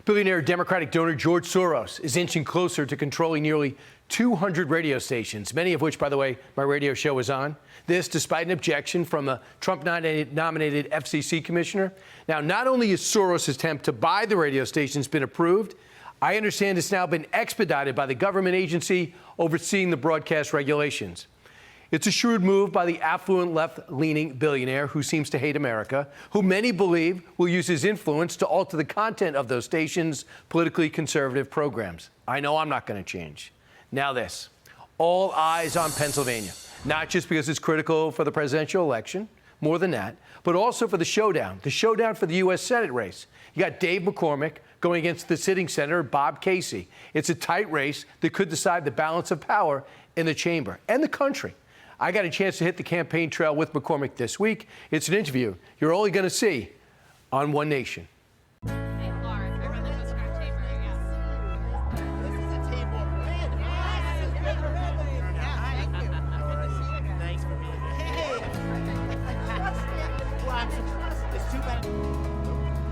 Billionaire Democratic donor George Soros is inching closer to controlling nearly 200 radio stations, many of which, by the way, my radio show is on. This despite an objection from a Trump-nominated FCC commissioner. Now, not only is Soros' attempt to buy the radio stations been approved, I understand it's now been expedited by the government agency overseeing the broadcast regulations. It's a shrewd move by the affluent left-leaning billionaire who seems to hate America, who many believe will use his influence to alter the content of those stations' politically conservative programs. I know I'm not going to change. Now this, all eyes on Pennsylvania, not just because it's critical for the presidential election, more than that, but also for the showdown for the U.S. Senate race. You got Dave McCormick going against the sitting Senator Bob Casey. It's a tight race that could decide the balance of power in the chamber and the country. I got a chance to hit the campaign trail with McCormick this week. It's an interview you're only going to see on One Nation.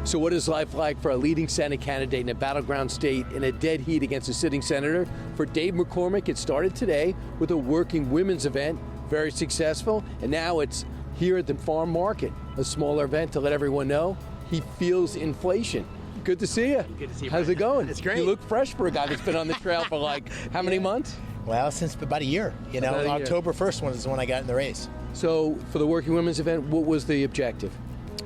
So what is life like for a leading Senate candidate in a battleground state in a dead heat against a sitting senator? For Dave McCormick, it started today with a working women's event, very successful, and now it's here at the farm market, a smaller event to let everyone know he feels inflation. Good to see you. Good to see you. How's it going? It's great. You look fresh for a guy that's been on the trail for like how many months? Well, since about a year. You know, October 1st was when I got in the race. So for the working women's event, what was the objective?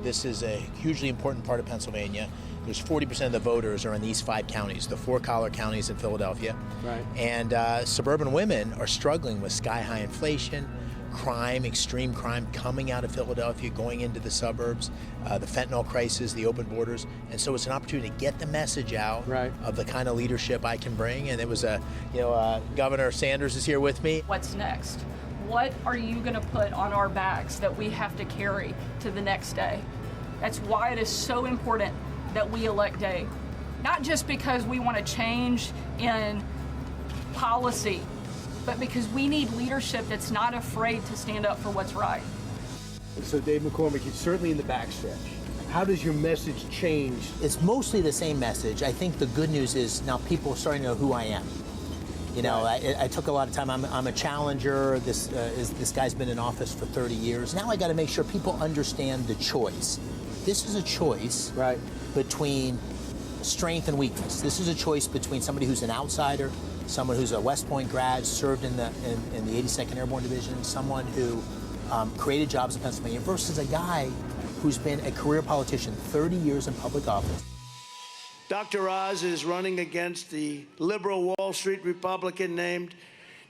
This is a hugely important part of Pennsylvania. There's 40% of the voters are in these 5 counties, the 4 collar counties in Philadelphia. Right. And suburban women are struggling with sky-high inflation, crime, extreme crime coming out of Philadelphia, going into the suburbs, the fentanyl crisis, the open borders. And so it's an opportunity to get the message out of the kind of leadership I can bring. And it was Governor Sanders is here with me. What's next? What are you going to put on our backs that we have to carry to the next day? That's why it is so important that we elect Dave. Not just because we want to change in policy, but because we need leadership that's not afraid to stand up for what's right. So Dave McCormick, you're certainly in the backstretch. How does your message change? It's mostly the same message. I think the good news is now people are starting to know who I am. You know, I took a lot of time. I'm a challenger. This guy's been in office for 30 years. Now I got to make sure people understand the choice. This is a choice between strength and weakness. This is a choice between somebody who's an outsider, someone who's a West Point grad, served in the 82nd Airborne Division, someone who created jobs in Pennsylvania, versus a guy who's been a career politician, 30 years in public office. Dr. Oz is running against the liberal Wall Street Republican named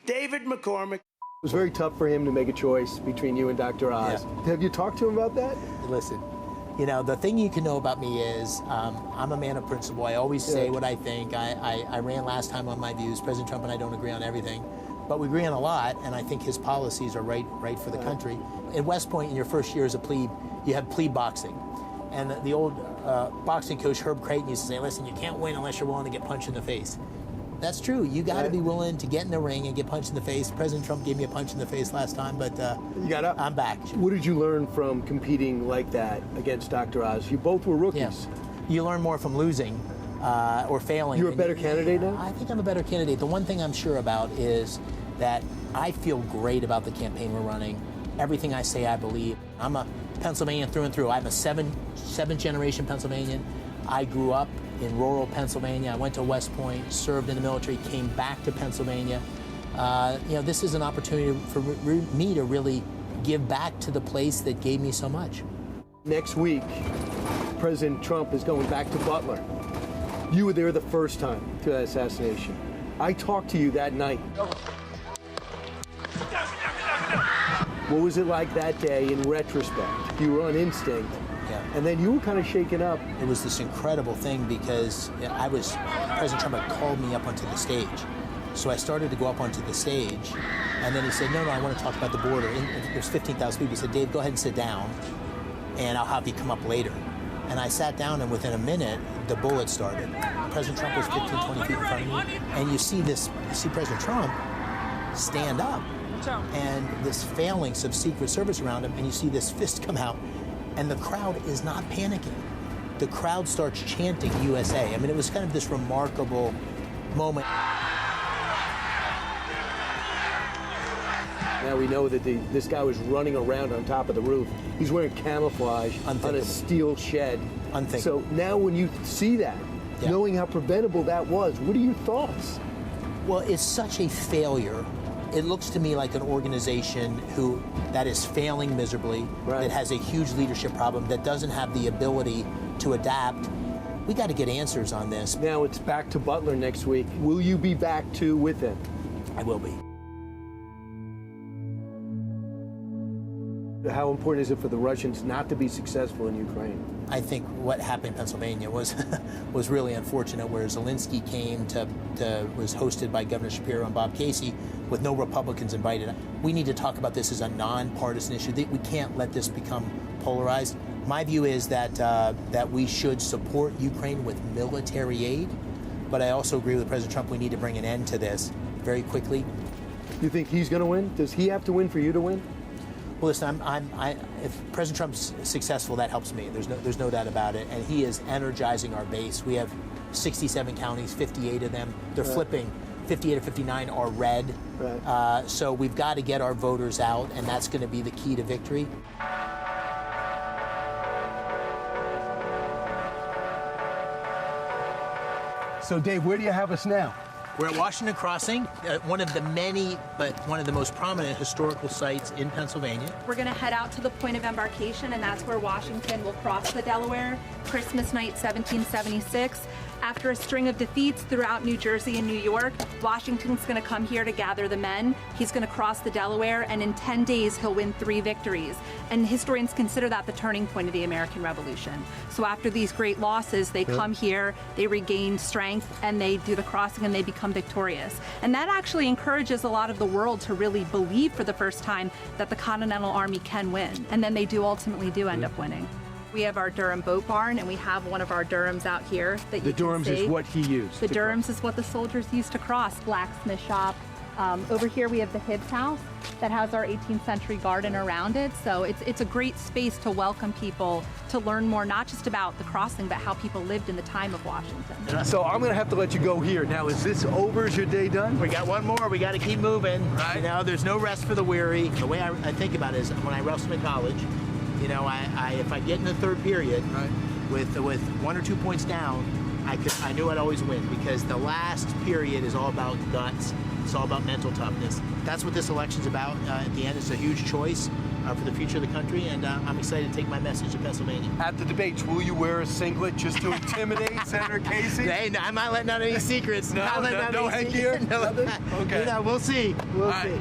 David McCormick. It was very tough for him to make a choice between you and Dr. Oz. Yeah. Have you talked to him about that? Listen, you know, the thing you can know about me is I'm a man of principle. I always say what I think. I ran last time on my views. President Trump and I don't agree on everything, but we agree on a lot, and I think his policies are right for the country. At West Point, in your first year as a plebe, you have plebe boxing. And the old boxing coach, Herb Creighton, used to say, listen, you can't win unless you're willing to get punched in the face. That's true. You got to be willing to get in the ring and get punched in the face. President Trump gave me a punch in the face last time, but you got up. I'm back. What did you learn from competing like that against Dr. Oz? You both were rookies. Yeah. You learn more from losing or failing. You're a better candidate now? I think I'm a better candidate. The one thing I'm sure about is that I feel great about the campaign we're running. Everything I say, I believe. I'm a Pennsylvanian through and through. I'm a seventh generation Pennsylvanian. I grew up in rural Pennsylvania. I went to West Point, served in the military, came back to Pennsylvania. You know, this is an opportunity for me to really give back to the place that gave me so much. Next week, President Trump is going back to Butler. You were there the first time to that assassination. I talked to you that night. What was it like that day in retrospect? You were on instinct, and then you were kind of shaken up. It was this incredible thing because President Trump had called me up onto the stage. So I started to go up onto the stage, and then he said, no, I want to talk about the border. And there's 15,000 people. He said, Dave, go ahead and sit down, and I'll have you come up later. And I sat down, and within a minute, the bullet started. President Trump was 15, 20 feet in front of me, and you see President Trump stand up, and this phalanx of Secret Service around him, and you see this fist come out, and the crowd is not panicking. the crowd starts chanting USA. I mean, it was kind of this remarkable moment. Now we know that this guy was running around on top of the roof. He's wearing camouflage on a steel shed. Unthinkable. So now when you see that, knowing how preventable that was, what are your thoughts? Well, it's such a failure. It looks to me like an organization that is failing miserably, that has a huge leadership problem, that doesn't have the ability to adapt. We got to get answers on this. Now it's back to Butler next week. Will you be back too with them? I will be. How important is it for the Russians not to be successful in Ukraine? I think what happened in Pennsylvania was really unfortunate, where Zelensky came was hosted by Governor Shapiro and Bob Casey with no Republicans invited. We need to talk about this as a nonpartisan issue. We can't let this become polarized. My view is that we should support Ukraine with military aid, but I also agree with President Trump. We need to bring an end to this very quickly. You think he's going to win? Does he have to win for you to win? Well, listen, if President Trump's successful, that helps me. There's no doubt about it. And he is energizing our base. We have 67 counties, 58 of them. They're flipping. 58 of 59 are red. So we've got to get our voters out, and that's going to be the key to victory. So, Dave, where do you have us now? We're at Washington Crossing, one of the many, but one of the most prominent historical sites in Pennsylvania. We're going to head out to the point of embarkation, and that's where Washington will cross the Delaware, Christmas night 1776. After a string of defeats throughout New Jersey and New York, Washington's going to come here to gather the men. He's going to cross the Delaware, and in 10 days, he'll win 3 victories. And historians consider that the turning point of the American Revolution. So after these great losses, they come here, they regain strength, and they do the crossing, and they become victorious. And that actually encourages a lot of the world to really believe for the first time that the Continental Army can win. And then they ultimately end up winning. We have our Durham boat barn, and we have one of our Durhams out here that you can see. The Durhams is what he used. The Durhams is what the soldiers used to cross. Blacksmith shop. Over here we have the Hibbs house that has our 18th century garden around it. So it's a great space to welcome people to learn more, not just about the crossing, but how people lived in the time of Washington. So I'm going to have to let you go here. Now, is this over? Is your day done? We got one more. We got to keep moving. Right. You know, there's no rest for the weary. The way I think about it is when I wrestled in college, you know, if I get in the third period with 1 or 2 points down, I knew I'd always win, because the last period is all about guts. It's all about mental toughness. That's what this election's about. At the end, it's a huge choice for the future of the country, and I'm excited to take my message to Pennsylvania. At the debates, will you wear a singlet just to intimidate Senator Casey? Hey, I'm not letting out any secrets. No headgear? Nothing? Okay. You know, we'll see. We'll see.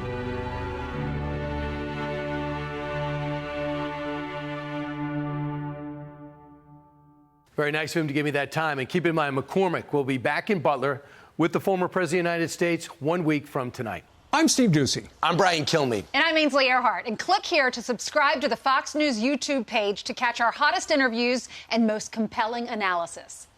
Very nice of him to give me that time. And keep in mind, McCormick will be back in Butler with the former President of the United States 1 week from tonight. I'm Steve Ducey. I'm Brian Kilmeade. And I'm Ainsley Earhart. And click here to subscribe to the Fox News YouTube page to catch our hottest interviews and most compelling analysis.